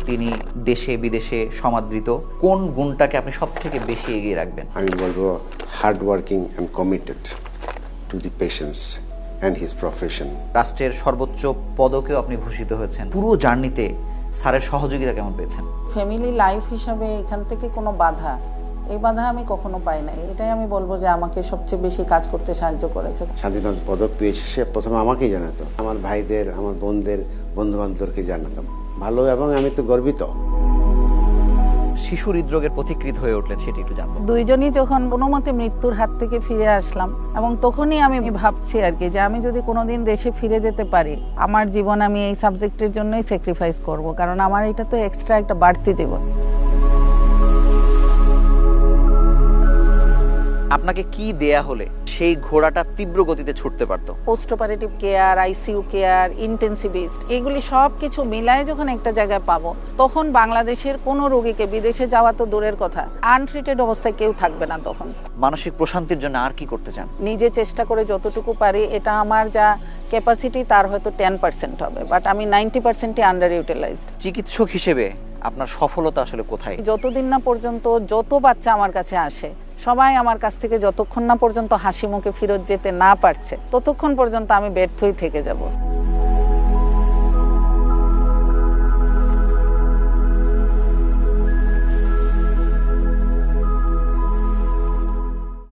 তিনি দেশে বিদেশে সমাদৃত। কোন গুণটাকে আপনি সবথেকে বেশি এগিয়ে রাখবেন? আমি বলবো hard working and committed to the patients and his profession. রাষ্ট্রের সর্বোচ্চ পদকেও আপনি ভূষিত হয়েছেন। পুরো জার্নিতে স্যারের সহযোগিতা কেমন পেয়েছেন? ফ্যামিলি লাইফ হিসাবে এখান থেকে কোনো বাধা, এই বাধা আমি কখনো পাই নাই। এটাই আমি বলবো যে আমাকে সবচেয়ে বেশি কাজ করতে সাহায্য করেছে। শান্তিনাথ পদক পেয়েছে, সে প্রথমে আমাকেই জানাতো, আমার ভাইদের, আমার বোনদের, বন্ধু বান্ধবদেরকে জানাতাম। ভালো, এবং আমি তো গর্বিত। শিশু হৃদরোগের পথিকৃৎ হয়ে উঠলেন, সেটি একটু জানবো। দুইজনই যখন কোনো মতে মৃত্যুর হাত থেকে ফিরে আসলাম, এবং তখনই আমি ভাবছি আর কি যে আমি যদি কোনোদিন দেশে ফিরে যেতে পারি, আমার জীবন আমি এই সাবজেক্টের জন্যই স্যাক্রিফাইস করব, কারণ আমার এটা তো এক্সট্রা একটা বাড়তি জীবন। আপনাকে কি দেয়া হলে সেই ঘোড়াটা তীব্র গতিতে ছুটতে পারতো? Post operative care, ICU care, ইন্টেন্সিভিস্ট, এগুলি সব কিছু মিলায় যখন একটা জায়গায় পাবো, তখন বাংলাদেশের কোনো রোগীকে বিদেশে যাওয়া তো দূরের কথা, আনট্রিটেড অবস্থায় কেউ থাকবে না তখন। মানসিক প্রশান্তির জন্য আর কি করতে চান? নিজে চেষ্টা করে যতটুকু পারি, এটা আমার যা ক্যাপাসিটি তার হয়তো 10% হবে, বাট আমি 90%ই আন্ডার ইউটিলাইজড। চিকিৎসক হিসেবে আপনার সফলতা আসলে কোথায়? যতদিন না পর্যন্ত যত বাচ্চা আমার কাছে আসে, সবাই আমার কাছ থেকে যতক্ষণ না পর্যন্ত হাসি মুখে ফেরত যেতে না পারছে, ততক্ষণ পর্যন্ত আমি ব্যর্থই থেকে যাব।